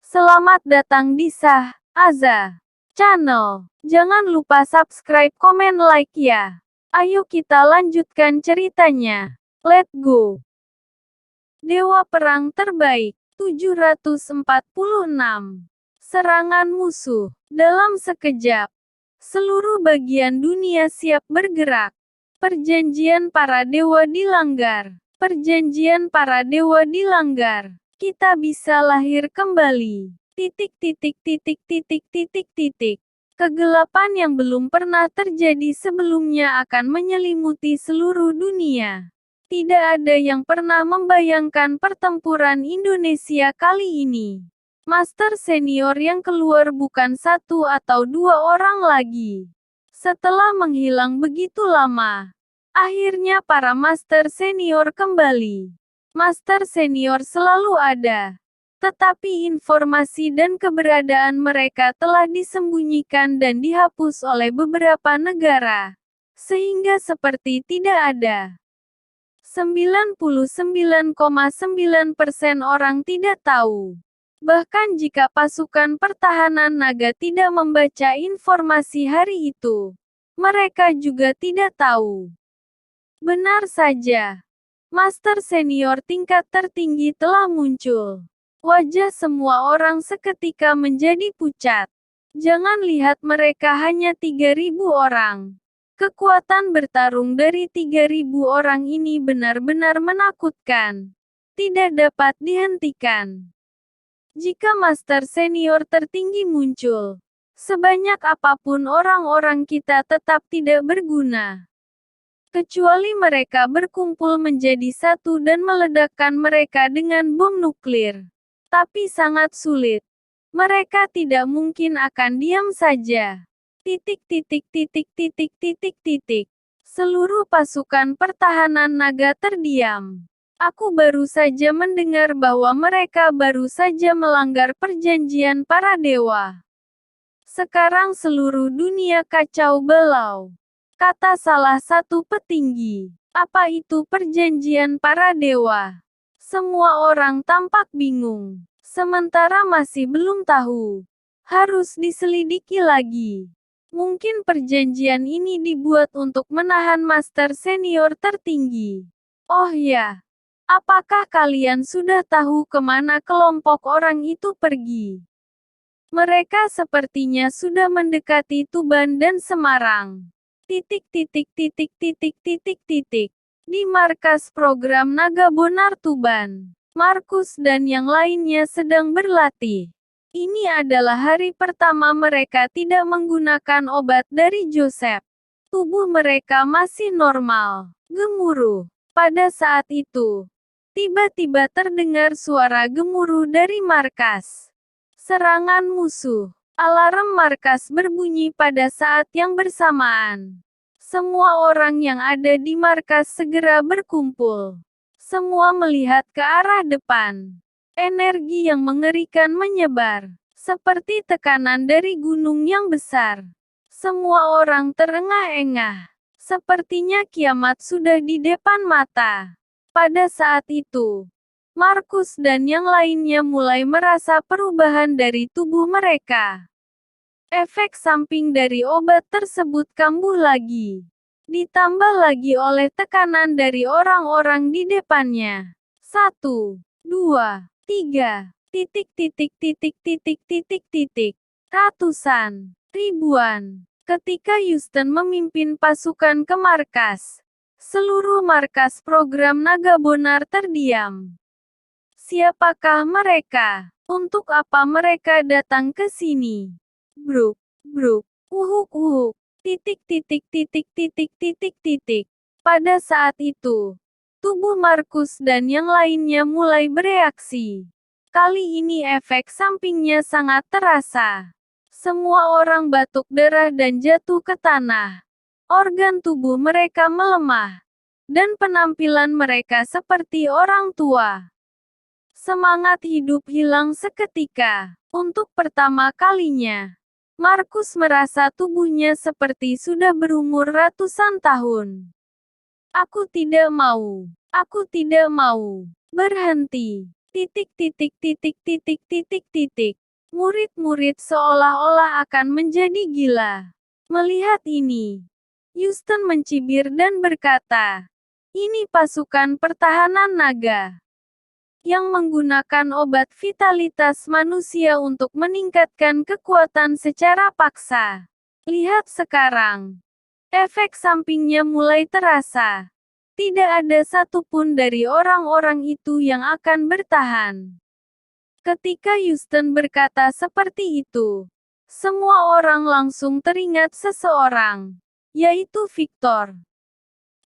Selamat datang di Sah Aza Channel. Jangan lupa subscribe, komen, like ya. Ayo kita lanjutkan ceritanya. Let's go. Dewa Perang Terbaik 746. Serangan musuh. Dalam sekejap, seluruh bagian dunia siap bergerak. Perjanjian para dewa dilanggar. Perjanjian para dewa dilanggar. Kita bisa lahir kembali. Kegelapan yang belum pernah terjadi sebelumnya akan menyelimuti seluruh dunia. Tidak ada yang pernah membayangkan pertempuran Indonesia kali ini. Master senior yang keluar bukan satu atau dua orang lagi. Setelah menghilang begitu lama, akhirnya para master senior kembali. Master senior selalu ada, tetapi informasi dan keberadaan mereka telah disembunyikan dan dihapus oleh beberapa negara, sehingga seperti tidak ada. 99,9% orang tidak tahu. Bahkan jika pasukan pertahanan naga tidak membaca informasi hari itu, mereka juga tidak tahu. Benar saja. Master senior tingkat tertinggi telah muncul. Wajah semua orang seketika menjadi pucat. Jangan lihat mereka hanya 3.000 orang. Kekuatan bertarung dari 3.000 orang ini benar-benar menakutkan. Tidak dapat dihentikan. Jika master senior tertinggi muncul, sebanyak apapun orang-orang kita tetap tidak berguna. Kecuali mereka berkumpul menjadi satu dan meledakkan mereka dengan bom nuklir. Tapi sangat sulit. Mereka tidak mungkin akan diam saja. Seluruh pasukan pertahanan naga terdiam. Aku baru saja mendengar bahwa mereka baru saja melanggar perjanjian para dewa. Sekarang seluruh dunia kacau balau. Kata salah satu petinggi. Apa itu perjanjian para dewa? Semua orang tampak bingung. Sementara masih belum tahu. Harus diselidiki lagi. Mungkin perjanjian ini dibuat untuk menahan master senior tertinggi. Oh ya. Apakah kalian sudah tahu kemana kelompok orang itu pergi? Mereka sepertinya sudah mendekati Tuban dan Semarang. Di markas program Naga Bonar Tuban, Markus dan yang lainnya sedang berlatih. Ini adalah hari pertama mereka tidak menggunakan obat dari Joseph. Tubuh mereka masih normal. Gemuruh. Pada saat itu, tiba-tiba terdengar suara gemuruh dari markas. Serangan musuh. Alarm markas berbunyi pada saat yang bersamaan. Semua orang yang ada di markas segera berkumpul. Semua melihat ke arah depan. Energi yang mengerikan menyebar, seperti tekanan dari gunung yang besar. Semua orang terengah-engah. Sepertinya kiamat sudah di depan mata. Pada saat itu, Markus dan yang lainnya mulai merasa perubahan dari tubuh mereka. Efek samping dari obat tersebut kambuh lagi. Ditambah lagi oleh tekanan dari orang-orang di depannya. 1, 2, 3, ratusan, ribuan. Ketika Houston memimpin pasukan ke markas, seluruh markas program Naga Bonar terdiam. Siapakah mereka? Untuk apa mereka datang ke sini? Bruk, bruk, uhuk. Pada saat itu, tubuh Markus dan yang lainnya mulai bereaksi. Kali ini efek sampingnya sangat terasa. Semua orang batuk darah dan jatuh ke tanah. Organ tubuh mereka melemah. Dan penampilan mereka seperti orang tua. Semangat hidup hilang seketika. Untuk pertama kalinya, Markus merasa tubuhnya seperti sudah berumur ratusan tahun. Aku tidak mau berhenti. Titik titik titik titik titik titik. Murid-murid seolah-olah akan menjadi gila. Melihat ini, Houston mencibir dan berkata, "Ini pasukan pertahanan naga yang menggunakan obat vitalitas manusia untuk meningkatkan kekuatan secara paksa. Lihat sekarang, efek sampingnya mulai terasa. Tidak ada satupun dari orang-orang itu yang akan bertahan." Ketika Houston berkata seperti itu, semua orang langsung teringat seseorang, yaitu Victor.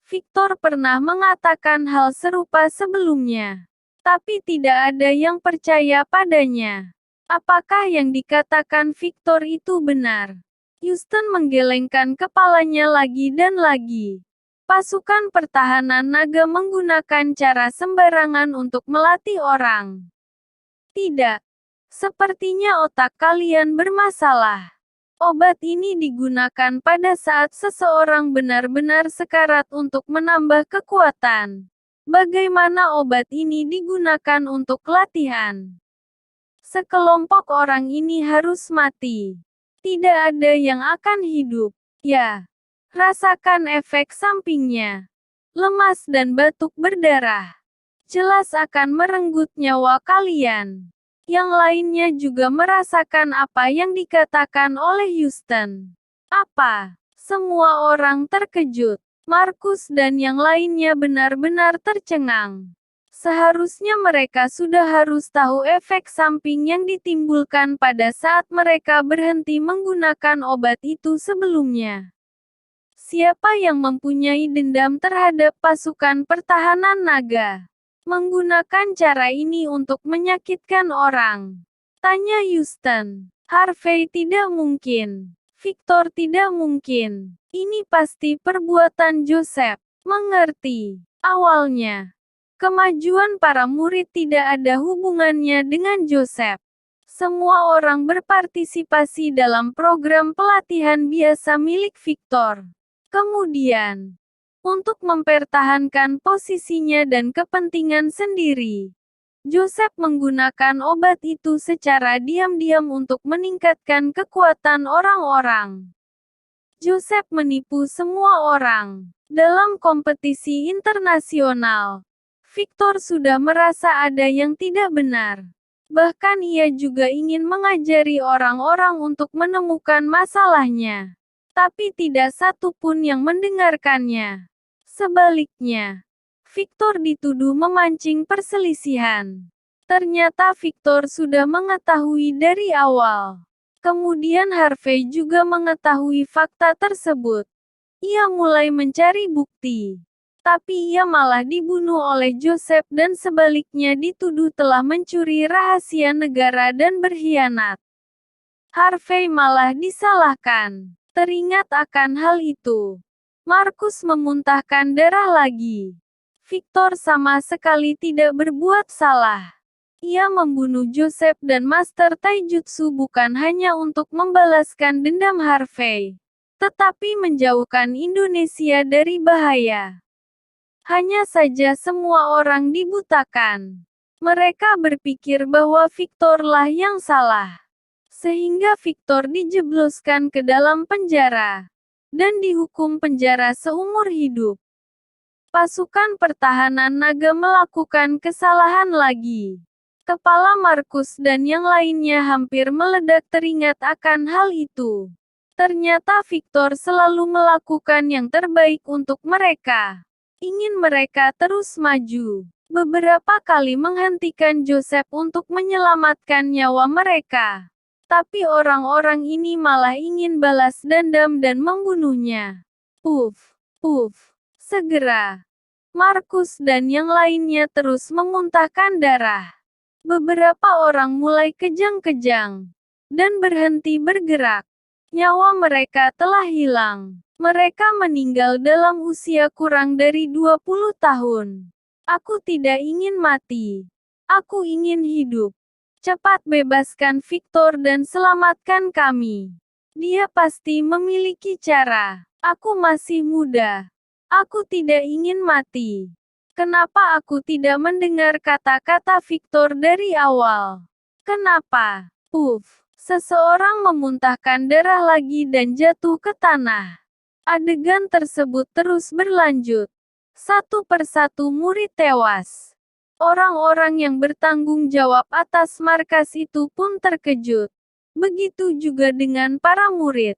Victor pernah mengatakan hal serupa sebelumnya, tapi tidak ada yang percaya padanya. Apakah yang dikatakan Victor itu benar? Houston menggelengkan kepalanya lagi dan lagi. Pasukan pertahanan naga menggunakan cara sembarangan untuk melatih orang. Tidak. Sepertinya otak kalian bermasalah. Obat ini digunakan pada saat seseorang benar-benar sekarat untuk menambah kekuatan. Bagaimana obat ini digunakan untuk latihan? Sekelompok orang ini harus mati. Tidak ada yang akan hidup. Ya. Rasakan efek sampingnya. Lemas dan batuk berdarah. Jelas akan merenggut nyawa kalian. Yang lainnya juga merasakan apa yang dikatakan oleh Houston. Apa? Semua orang terkejut. Markus dan yang lainnya benar-benar tercengang. Seharusnya mereka sudah harus tahu efek samping yang ditimbulkan pada saat mereka berhenti menggunakan obat itu sebelumnya. Siapa yang mempunyai dendam terhadap pasukan pertahanan naga? Menggunakan cara ini untuk menyakitkan orang? Tanya Houston. Harvey tidak mungkin. Victor tidak mungkin. Ini pasti perbuatan Joseph. Mengerti. Awalnya, kemajuan para murid tidak ada hubungannya dengan Joseph. Semua orang berpartisipasi dalam program pelatihan biasa milik Victor. Kemudian, untuk mempertahankan posisinya dan kepentingan sendiri, Joseph menggunakan obat itu secara diam-diam untuk meningkatkan kekuatan orang-orang. Joseph menipu semua orang. Dalam kompetisi internasional, Victor sudah merasa ada yang tidak benar. Bahkan ia juga ingin mengajari orang-orang untuk menemukan masalahnya. Tapi tidak satu pun yang mendengarkannya. Sebaliknya, Victor dituduh memancing perselisihan. Ternyata Victor sudah mengetahui dari awal. Kemudian Harvey juga mengetahui fakta tersebut. Ia mulai mencari bukti. Tapi ia malah dibunuh oleh Joseph dan sebaliknya dituduh telah mencuri rahasia negara dan berkhianat. Harvey malah disalahkan. Teringat akan hal itu, Markus memuntahkan darah lagi. Victor sama sekali tidak berbuat salah. Ia membunuh Joseph dan Master Taijutsu bukan hanya untuk membalaskan dendam Harvey, tetapi menjauhkan Indonesia dari bahaya. Hanya saja semua orang dibutakan. Mereka berpikir bahwa Victor lah yang salah. Sehingga Victor dijebloskan ke dalam penjara dan dihukum penjara seumur hidup. Pasukan pertahanan naga melakukan kesalahan lagi. Kepala Markus dan yang lainnya hampir meledak teringat akan hal itu. Ternyata Victor selalu melakukan yang terbaik untuk mereka. Ingin mereka terus maju. Beberapa kali menghentikan Joseph untuk menyelamatkan nyawa mereka. Tapi orang-orang ini malah ingin balas dendam dan membunuhnya. Puff, puff. Segera, Markus dan yang lainnya terus memuntahkan darah. Beberapa orang mulai kejang-kejang dan berhenti bergerak. Nyawa mereka telah hilang. Mereka meninggal dalam usia kurang dari 20 tahun. Aku tidak ingin mati. Aku ingin hidup. Cepat bebaskan Victor dan selamatkan kami. Dia pasti memiliki cara. Aku masih muda. Aku tidak ingin mati. Kenapa aku tidak mendengar kata-kata Victor dari awal? Kenapa? Puff. Seseorang memuntahkan darah lagi dan jatuh ke tanah. Adegan tersebut terus berlanjut. Satu persatu murid tewas. Orang-orang yang bertanggung jawab atas markas itu pun terkejut. Begitu juga dengan para murid.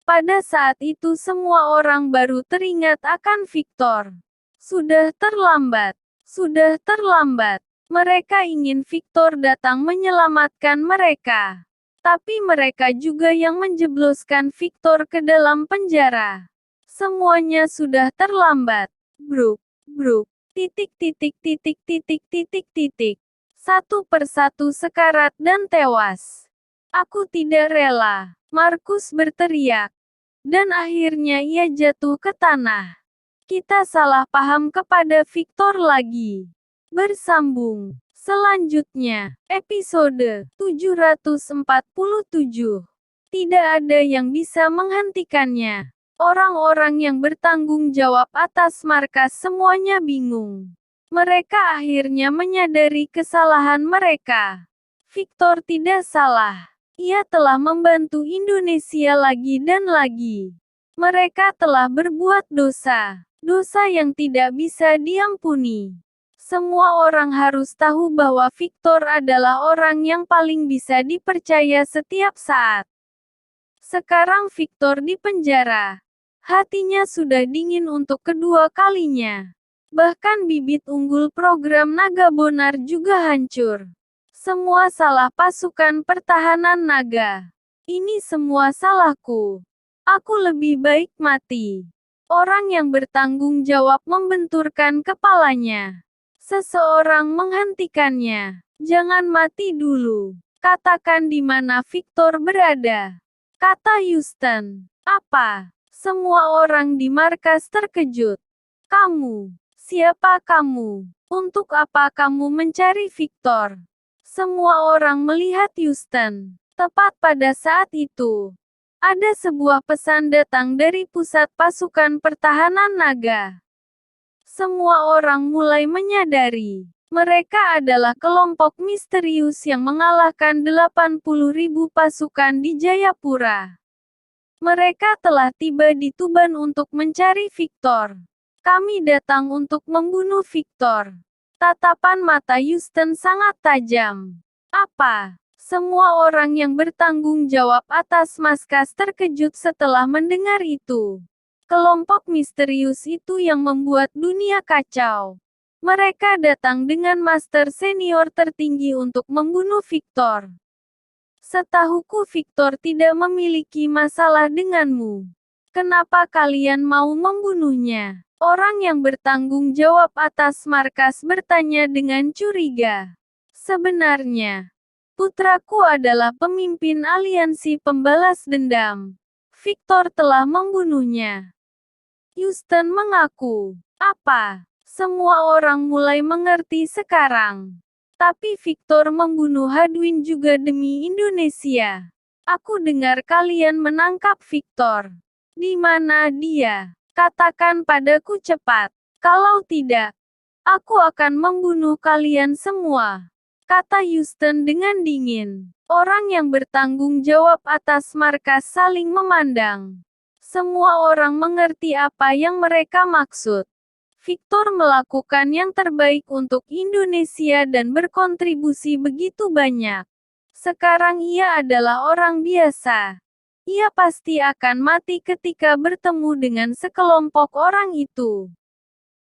Pada saat itu semua orang baru teringat akan Victor. Sudah terlambat. Sudah terlambat. Mereka ingin Victor datang menyelamatkan mereka. Tapi mereka juga yang menjebloskan Victor ke dalam penjara. Semuanya sudah terlambat. Bruk, bruk, titik titik titik titik titik titik. Satu persatu sekarat dan tewas. Aku tidak rela, Markus berteriak. Dan akhirnya ia jatuh ke tanah. Kita salah paham kepada Victor lagi. Bersambung. Selanjutnya, episode 747. Tidak ada yang bisa menghentikannya. Orang-orang yang bertanggung jawab atas markas semuanya bingung. Mereka akhirnya menyadari kesalahan mereka. Victor tidak salah. Ia telah membantu Indonesia lagi dan lagi. Mereka telah berbuat dosa. Dosa yang tidak bisa diampuni. Semua orang harus tahu bahwa Victor adalah orang yang paling bisa dipercaya setiap saat. Sekarang Victor di penjara. Hatinya sudah dingin untuk kedua kalinya. Bahkan bibit unggul program Naga Bonar juga hancur. Semua salah pasukan pertahanan naga. Ini semua salahku. Aku lebih baik mati. Orang yang bertanggung jawab membenturkan kepalanya. Seseorang menghentikannya. Jangan mati dulu. Katakan di mana Victor berada. Kata Houston. Apa? Semua orang di markas terkejut. Kamu. Siapa kamu? Untuk apa kamu mencari Victor? Semua orang melihat Houston. Tepat pada saat itu. Ada sebuah pesan datang dari pusat pasukan pertahanan naga. Semua orang mulai menyadari. Mereka adalah kelompok misterius yang mengalahkan 80.000 pasukan di Jayapura. Mereka telah tiba di Tuban untuk mencari Victor. Kami datang untuk membunuh Victor. Tatapan mata Houston sangat tajam. Apa? Semua orang yang bertanggung jawab atas markas terkejut setelah mendengar itu. Kelompok misterius itu yang membuat dunia kacau. Mereka datang dengan master senior tertinggi untuk membunuh Victor. Setahuku Victor tidak memiliki masalah denganmu. Kenapa kalian mau membunuhnya? Orang yang bertanggung jawab atas markas bertanya dengan curiga. Sebenarnya, putraku adalah pemimpin aliansi pembalas dendam. Victor telah membunuhnya. Houston mengaku. Apa? Semua orang mulai mengerti sekarang. Tapi Victor membunuh Hadwin juga demi Indonesia. Aku dengar kalian menangkap Victor. Di mana dia? Katakan padaku cepat. Kalau tidak, aku akan membunuh kalian semua. Kata Houston dengan dingin. Orang yang bertanggung jawab atas markas saling memandang. Semua orang mengerti apa yang mereka maksud. Victor melakukan yang terbaik untuk Indonesia dan berkontribusi begitu banyak. Sekarang ia adalah orang biasa. Ia pasti akan mati ketika bertemu dengan sekelompok orang itu.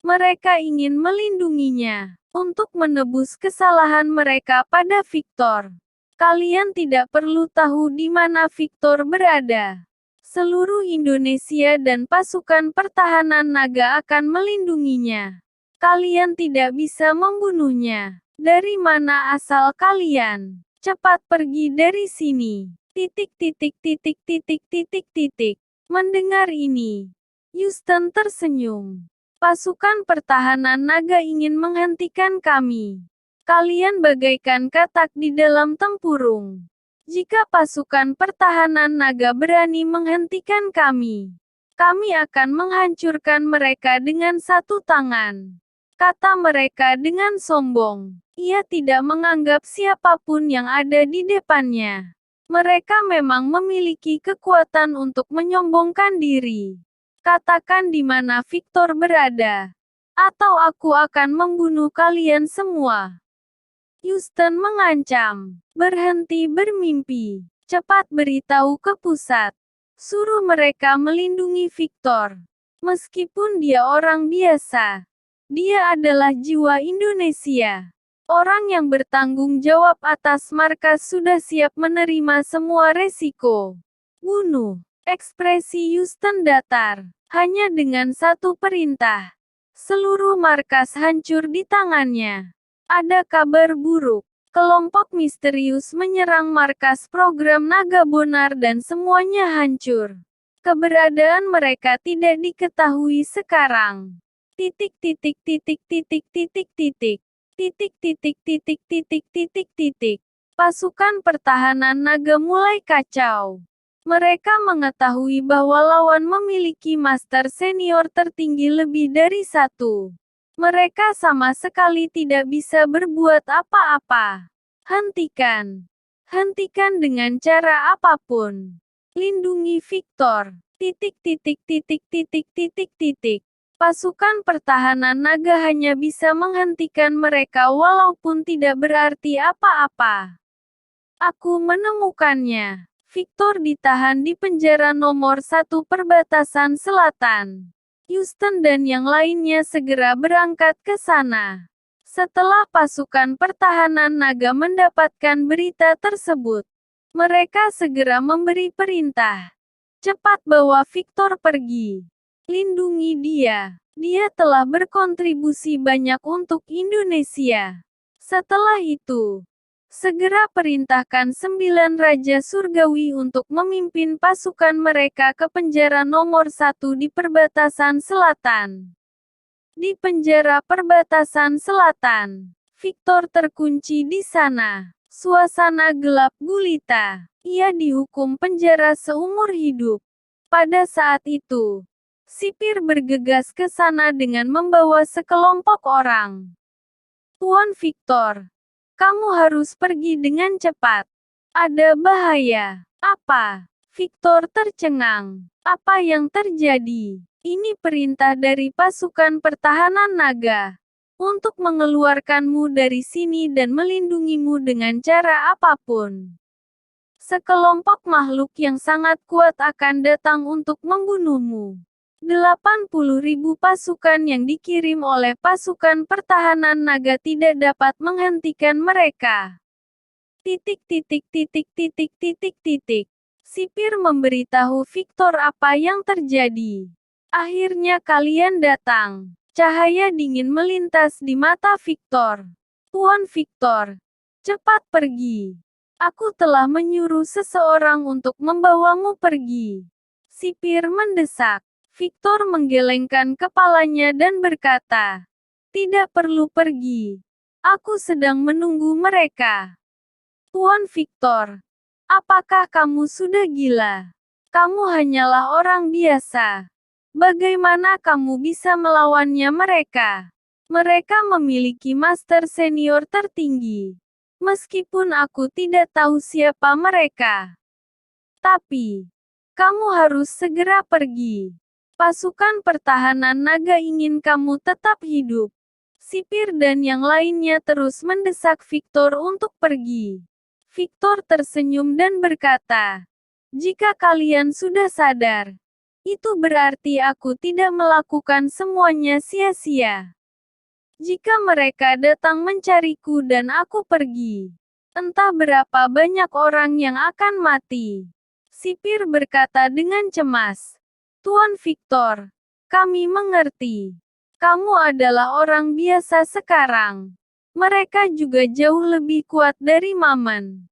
Mereka ingin melindunginya, untuk menebus kesalahan mereka pada Victor. Kalian tidak perlu tahu di mana Victor berada. Seluruh Indonesia dan pasukan pertahanan naga akan melindunginya. Kalian tidak bisa membunuhnya. Dari mana asal kalian? Cepat pergi dari sini. Titik titik titik titik titik titik. Mendengar ini, Houston tersenyum. Pasukan pertahanan naga ingin menghentikan kami. Kalian bagaikan katak di dalam tempurung. Jika pasukan pertahanan naga berani menghentikan kami akan menghancurkan mereka dengan satu tangan. kata mereka dengan sombong. Ia tidak menganggap siapapun yang ada di depannya. Mereka memang memiliki kekuatan untuk menyombongkan diri. Katakan di mana Victor berada, atau aku akan membunuh kalian semua. Houston mengancam. Berhenti bermimpi. Cepat beritahu ke pusat. Suruh mereka melindungi Victor. Meskipun dia orang biasa, dia adalah jiwa Indonesia. Orang yang bertanggung jawab atas markas sudah siap menerima semua resiko. Bunuh. Ekspresi Houston datar. Hanya dengan satu perintah, seluruh markas hancur di tangannya. Ada kabar buruk. Kelompok misterius menyerang markas program Naga Bonar dan semuanya hancur. Keberadaan mereka tidak diketahui sekarang. Titik titik titik titik titik titik. Titik titik titik titik titik titik. Pasukan pertahanan naga mulai kacau. Mereka mengetahui bahwa lawan memiliki master senior tertinggi lebih dari satu. Mereka sama sekali tidak bisa berbuat apa-apa. Hentikan. Hentikan dengan cara apapun. Lindungi Victor. Titik titik titik titik titik titik. Pasukan pertahanan naga hanya bisa menghentikan mereka walaupun tidak berarti apa-apa. Aku menemukannya. Victor ditahan di penjara nomor 1 perbatasan selatan. Houston dan yang lainnya segera berangkat ke sana. Setelah pasukan pertahanan naga mendapatkan berita tersebut, mereka segera memberi perintah. Cepat bawa Victor pergi. Lindungi dia. Dia telah berkontribusi banyak untuk Indonesia. Setelah itu, segera perintahkan 9 Raja Surgawi untuk memimpin pasukan mereka ke penjara nomor 1 di perbatasan selatan. Di penjara perbatasan selatan, Victor terkunci di sana. Suasana gelap gulita. Ia dihukum penjara seumur hidup. Pada saat itu, sipir bergegas ke sana dengan membawa sekelompok orang. Tuan Victor, kamu harus pergi dengan cepat. Ada bahaya. Apa? Victor tercengang. Apa yang terjadi? Ini perintah dari pasukan pertahanan naga. Untuk mengeluarkanmu dari sini dan melindungimu dengan cara apapun. Sekelompok makhluk yang sangat kuat akan datang untuk membunuhmu. 80.000 pasukan yang dikirim oleh pasukan pertahanan naga tidak dapat menghentikan mereka. Titik titik titik titik titik titik. Sipir memberitahu Victor apa yang terjadi. Akhirnya kalian datang. Cahaya dingin melintas di mata Victor. Tuan Victor, cepat pergi. Aku telah menyuruh seseorang untuk membawamu pergi. Sipir mendesak. Victor menggelengkan kepalanya dan berkata, "Tidak perlu pergi. Aku sedang menunggu mereka." Tuan Victor, apakah kamu sudah gila? Kamu hanyalah orang biasa. Bagaimana kamu bisa melawannya mereka? Mereka memiliki master senior tertinggi. Meskipun aku tidak tahu siapa mereka. Tapi, kamu harus segera pergi. Pasukan pertahanan naga ingin kamu tetap hidup. Sipir dan yang lainnya terus mendesak Victor untuk pergi. Victor tersenyum dan berkata, "Jika kalian sudah sadar, itu berarti aku tidak melakukan semuanya sia-sia. Jika mereka datang mencariku dan aku pergi, entah berapa banyak orang yang akan mati." Sipir berkata dengan cemas, "Tuan Victor, kami mengerti. Kamu adalah orang biasa sekarang. Mereka juga jauh lebih kuat dari Maman.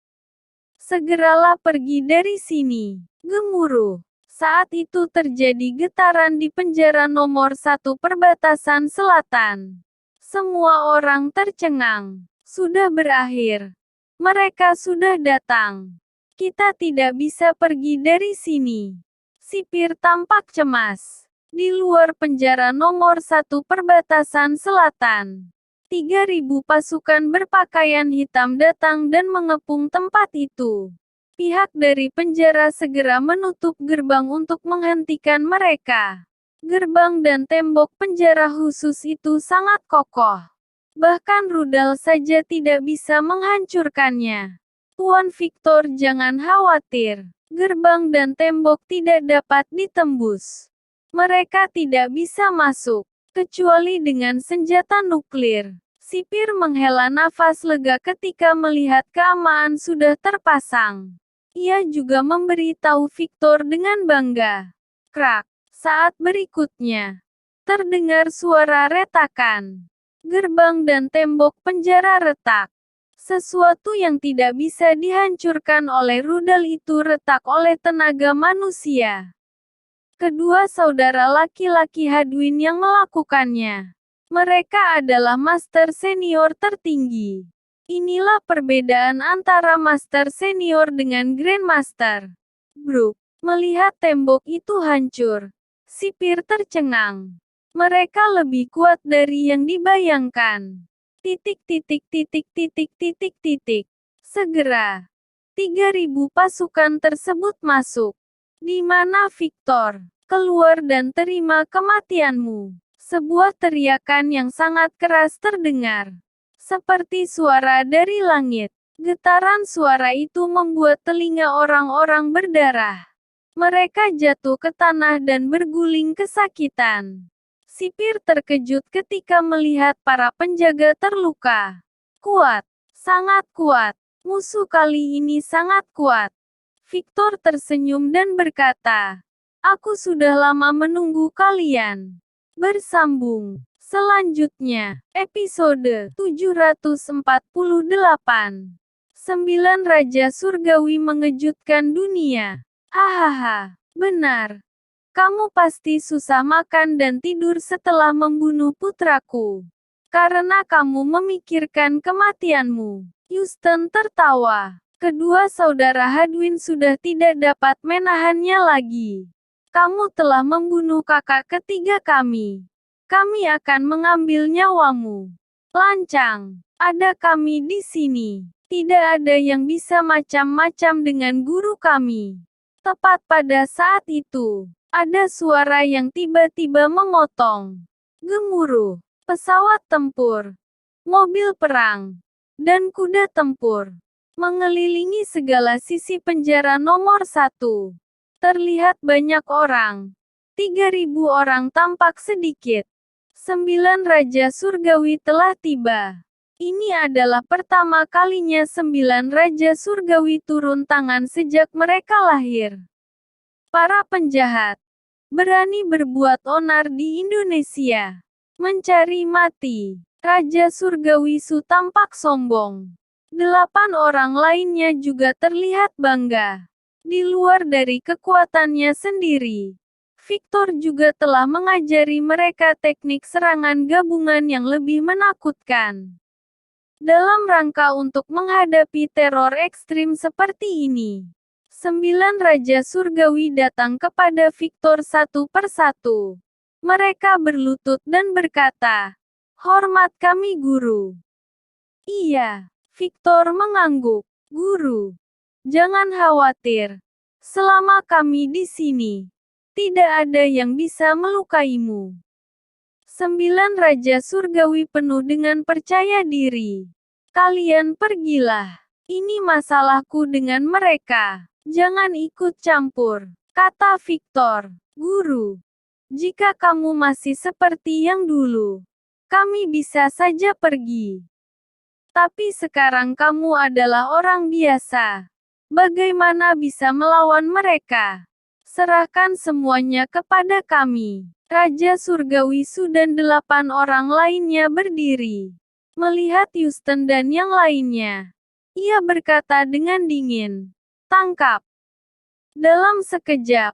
Segeralah pergi dari sini." Gemuruh. Saat itu terjadi getaran di penjara nomor 1 perbatasan selatan. Semua orang tercengang. Sudah berakhir. Mereka sudah datang. Kita tidak bisa pergi dari sini. Sipir tampak cemas. Di luar penjara nomor 1 perbatasan selatan, 3.000 pasukan berpakaian hitam datang dan mengepung tempat itu. Pihak dari penjara segera menutup gerbang untuk menghentikan mereka. Gerbang dan tembok penjara khusus itu sangat kokoh. Bahkan rudal saja tidak bisa menghancurkannya. Tuan Victor, jangan khawatir. Gerbang dan tembok tidak dapat ditembus. Mereka tidak bisa masuk, kecuali dengan senjata nuklir. Sipir menghela nafas lega ketika melihat keamanan sudah terpasang. Ia juga memberitahu Victor dengan bangga. Krak. Saat berikutnya, terdengar suara retakan. Gerbang dan tembok penjara retak. Sesuatu yang tidak bisa dihancurkan oleh rudal itu retak oleh tenaga manusia. Kedua saudara laki-laki Hadwin yang melakukannya. Mereka adalah master senior tertinggi. Inilah perbedaan antara master senior dengan grandmaster. Brook, melihat tembok itu hancur, sipir tercengang. Mereka lebih kuat dari yang dibayangkan. Segera, 3.000 pasukan tersebut masuk. Di mana Victor? Keluar dan terima kematianmu. Sebuah teriakan yang sangat keras terdengar. Seperti suara dari langit. Getaran suara itu membuat telinga orang-orang berdarah. Mereka jatuh ke tanah dan berguling kesakitan. Sipir terkejut ketika melihat para penjaga terluka. Kuat, sangat kuat. Musuh kali ini sangat kuat. Victor tersenyum dan berkata, "Aku sudah lama menunggu kalian." Bersambung. Selanjutnya, episode 748. 9 Raja Surgawi mengejutkan dunia. Hahaha, benar. Kamu pasti susah makan dan tidur setelah membunuh putraku. Karena kamu memikirkan kematianmu. Houston tertawa. Kedua saudara Hadwin sudah tidak dapat menahannya lagi. Kamu telah membunuh kakak ketiga kami. Kami akan mengambil nyawamu. Lancang, ada kami di sini. Tidak ada yang bisa macam-macam dengan guru kami. Tepat pada saat itu, ada suara yang tiba-tiba memotong. Gemuruh, pesawat tempur, mobil perang, dan kuda tempur mengelilingi segala sisi penjara nomor 1. Terlihat banyak orang. 3.000 orang tampak sedikit. 9 Raja Surgawi telah tiba. Ini adalah pertama kalinya 9 Raja Surgawi turun tangan sejak mereka lahir. Para penjahat berani berbuat onar di Indonesia. Mencari mati. Raja Surgawi Su tampak sombong. 8 orang lainnya juga terlihat bangga. Di luar dari kekuatannya sendiri, Victor juga telah mengajari mereka teknik serangan gabungan yang lebih menakutkan. Dalam rangka untuk menghadapi teror ekstrim seperti ini, 9 Raja Surgawi datang kepada Victor satu persatu. Mereka berlutut dan berkata, "Hormat kami guru." Iya. Victor mengangguk. "Guru, jangan khawatir. Selama kami di sini, tidak ada yang bisa melukaimu." 9 Raja Surgawi penuh dengan percaya diri. "Kalian pergilah. Ini masalahku dengan mereka. Jangan ikut campur," kata Victor. "Guru, jika kamu masih seperti yang dulu, kami bisa saja pergi. Tapi sekarang kamu adalah orang biasa. Bagaimana bisa melawan mereka? Serahkan semuanya kepada kami." Raja Surgawi Su dan 8 orang lainnya berdiri. Melihat Houston dan yang lainnya, ia berkata dengan dingin, "Tangkap." Dalam sekejap,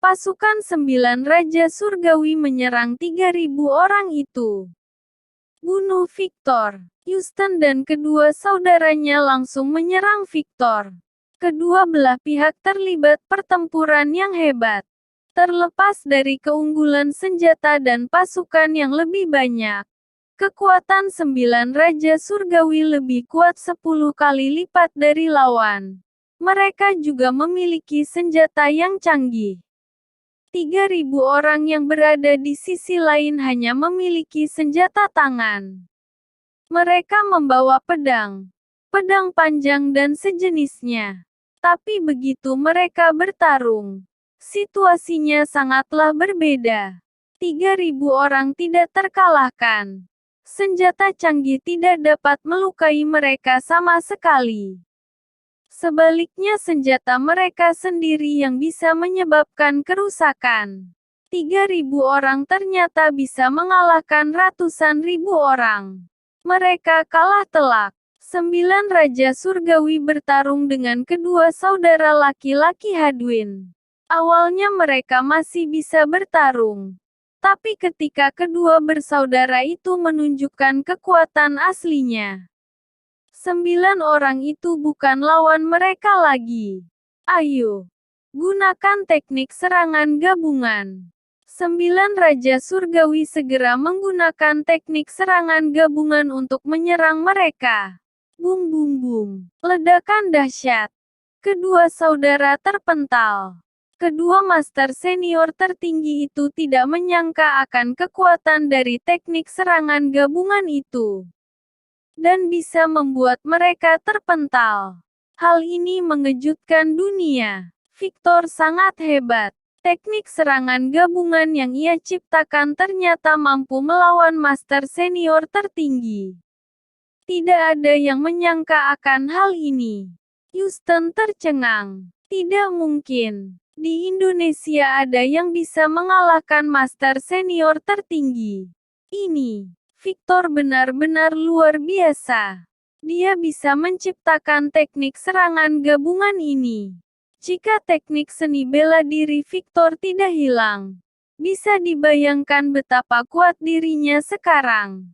pasukan 9 Raja Surgawi menyerang 3.000 orang itu. Bunuh Victor. Houston dan kedua saudaranya langsung menyerang Victor. Kedua belah pihak terlibat pertempuran yang hebat. Terlepas dari keunggulan senjata dan pasukan yang lebih banyak, kekuatan 9 Raja Surgawi lebih kuat 10 kali lipat dari lawan. Mereka juga memiliki senjata yang canggih. 3.000 orang yang berada di sisi lain hanya memiliki senjata tangan. Mereka membawa pedang, pedang panjang dan sejenisnya. Tapi begitu mereka bertarung, situasinya sangatlah berbeda. 3.000 orang tidak terkalahkan. Senjata canggih tidak dapat melukai mereka sama sekali. Sebaliknya senjata mereka sendiri yang bisa menyebabkan kerusakan. 3.000 orang ternyata bisa mengalahkan ratusan ribu orang. Mereka kalah telak. 9 Raja Surgawi bertarung dengan kedua saudara laki-laki Hadwin. Awalnya mereka masih bisa bertarung. Tapi ketika kedua bersaudara itu menunjukkan kekuatan aslinya, 9 orang itu bukan lawan mereka lagi. Ayo, gunakan teknik serangan gabungan. 9 Raja Surgawi segera menggunakan teknik serangan gabungan untuk menyerang mereka. Bum bum bum. Ledakan dahsyat. Kedua saudara terpental. Kedua master senior tertinggi itu tidak menyangka akan kekuatan dari teknik serangan gabungan itu, dan bisa membuat mereka terpental. Hal ini mengejutkan dunia. Victor sangat hebat. Teknik serangan gabungan yang ia ciptakan ternyata mampu melawan master senior tertinggi. Tidak ada yang menyangka akan hal ini. Houston tercengang. Tidak mungkin. Di Indonesia ada yang bisa mengalahkan master senior tertinggi. Ini, Victor benar-benar luar biasa. Dia bisa menciptakan teknik serangan gabungan ini. Jika teknik seni bela diri Victor tidak hilang, bisa dibayangkan betapa kuat dirinya sekarang.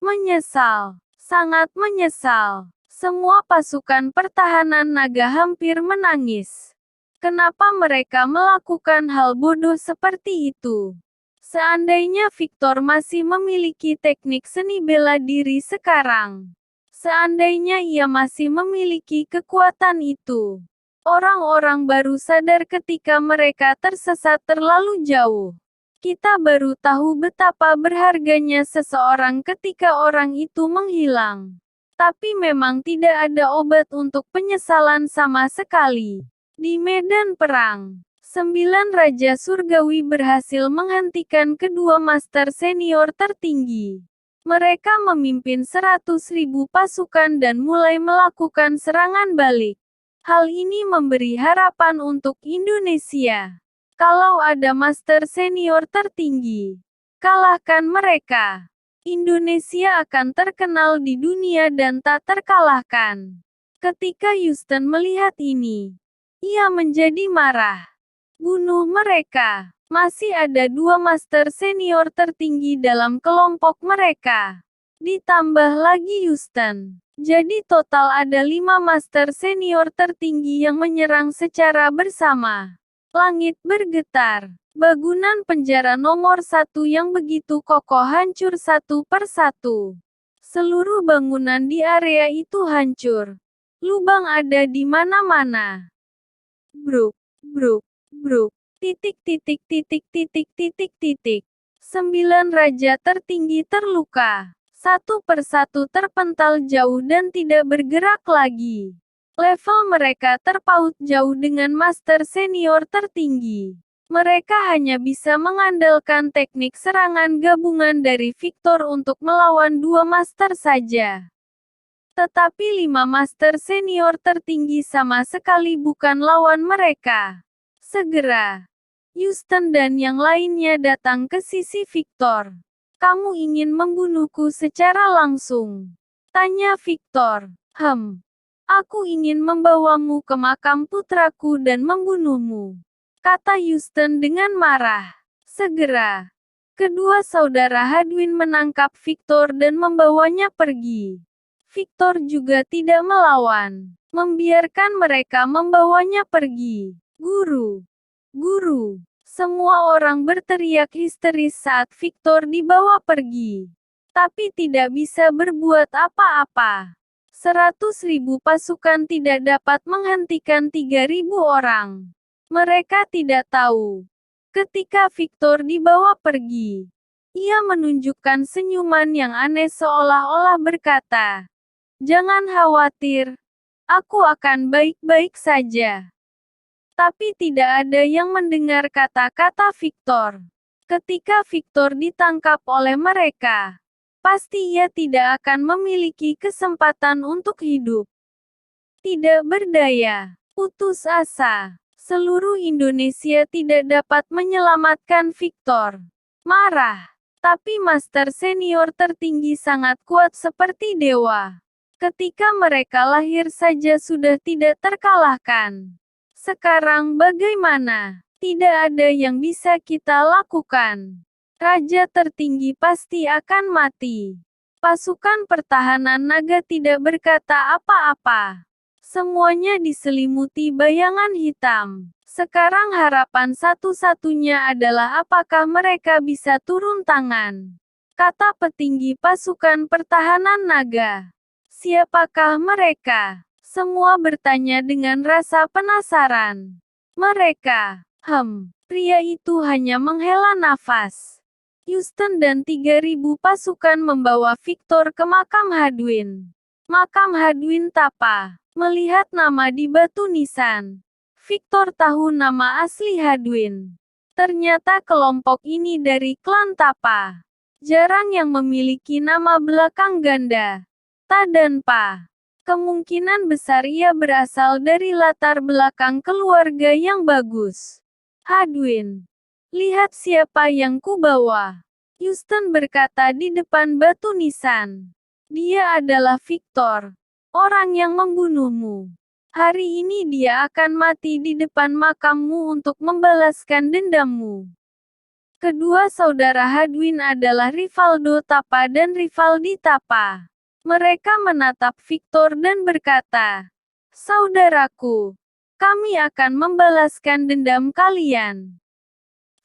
Menyesal, sangat menyesal. Semua pasukan pertahanan naga hampir menangis. Kenapa mereka melakukan hal bodoh seperti itu? Seandainya Victor masih memiliki teknik seni bela diri sekarang, seandainya ia masih memiliki kekuatan itu, orang-orang baru sadar ketika mereka tersesat terlalu jauh. Kita baru tahu betapa berharganya seseorang ketika orang itu menghilang. Tapi memang tidak ada obat untuk penyesalan sama sekali. Di medan perang, 9 Raja Surgawi berhasil menghentikan kedua master senior tertinggi. Mereka memimpin 100.000 pasukan dan mulai melakukan serangan balik. Hal ini memberi harapan untuk Indonesia. Kalau ada master senior tertinggi, kalahkan mereka. Indonesia akan terkenal di dunia dan tak terkalahkan. Ketika Houston melihat ini, ia menjadi marah. Bunuh mereka. Masih ada 2 master senior tertinggi dalam kelompok mereka. Ditambah lagi Houston. Jadi total ada 5 master senior tertinggi yang menyerang secara bersama. Langit bergetar. Bangunan penjara nomor 1 yang begitu kokoh hancur satu persatu. Seluruh bangunan di area itu hancur. Lubang ada di mana-mana. Bruk, bruk, bruk. 9 raja tertinggi terluka. Satu persatu terpental jauh dan tidak bergerak lagi. Level mereka terpaut jauh dengan master senior tertinggi. Mereka hanya bisa mengandalkan teknik serangan gabungan dari Victor untuk melawan 2 master saja. Tetapi 5 master senior tertinggi sama sekali bukan lawan mereka. Segera, Houston dan yang lainnya datang ke sisi Victor. Kamu ingin membunuhku secara langsung? Tanya Victor. Aku ingin membawamu ke makam putraku dan membunuhmu. Kata Houston dengan marah. Segera, kedua saudara Hadwin menangkap Victor dan membawanya pergi. Victor juga tidak melawan. membiarkan mereka membawanya pergi. Guru, guru, semua orang berteriak histeris saat Victor dibawa pergi. Tapi tidak bisa berbuat apa-apa. 100.000 pasukan tidak dapat menghentikan 3.000 orang. Mereka tidak tahu. Ketika Victor dibawa pergi, ia menunjukkan senyuman yang aneh seolah-olah berkata, "Jangan khawatir, aku akan baik-baik saja." Tapi tidak ada yang mendengar kata-kata Victor. Ketika Victor ditangkap oleh mereka, pasti ia tidak akan memiliki kesempatan untuk hidup. Tidak berdaya, putus asa. Seluruh Indonesia tidak dapat menyelamatkan Victor. Marah. Tapi Master Senior tertinggi sangat kuat seperti dewa. Ketika mereka lahir saja sudah tidak terkalahkan. Sekarang bagaimana? Tidak ada yang bisa kita lakukan. Raja tertinggi pasti akan mati. Pasukan pertahanan naga tidak berkata apa-apa. Semuanya diselimuti bayangan hitam. Sekarang harapan satu-satunya adalah apakah mereka bisa turun tangan. Kata petinggi pasukan pertahanan naga. Siapakah mereka? Semua bertanya dengan rasa penasaran. Mereka, pria itu hanya menghela nafas. Houston dan 3.000 pasukan membawa Victor ke makam Hadwin. Makam Hadwin Tapa. Melihat nama di batu nisan, Victor tahu nama asli Hadwin. Ternyata kelompok ini dari klan Tapa. Jarang yang memiliki nama belakang ganda. Ta dan Pa. Kemungkinan besar ia berasal dari latar belakang keluarga yang bagus. Hadwin. Lihat siapa yang kubawa. Houston berkata di depan batu nisan. Dia adalah Victor. Orang yang membunuhmu. Hari ini dia akan mati di depan makammu untuk membalaskan dendammu. Kedua saudara Hadwin adalah Rivaldo Tapa dan Rivaldi Tapa. Mereka menatap Victor dan berkata, "Saudaraku, kami akan membalaskan dendam kalian."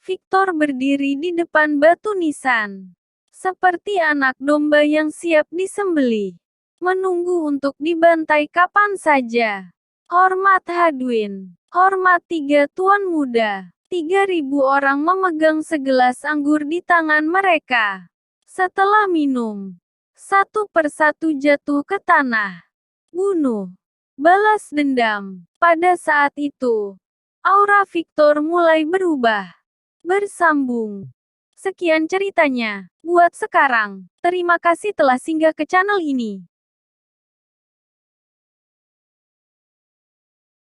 Victor berdiri di depan batu nisan, seperti anak domba yang siap disembelih, menunggu untuk dibantai kapan saja. Hormat Hadwin, hormat 3 tuan muda. 3.000 orang memegang segelas anggur di tangan mereka. Setelah minum, satu persatu jatuh ke tanah. Bunuh. Balas dendam. Pada saat itu, aura Victor mulai berubah. Bersambung. Sekian ceritanya. Buat sekarang, terima kasih telah singgah ke channel ini.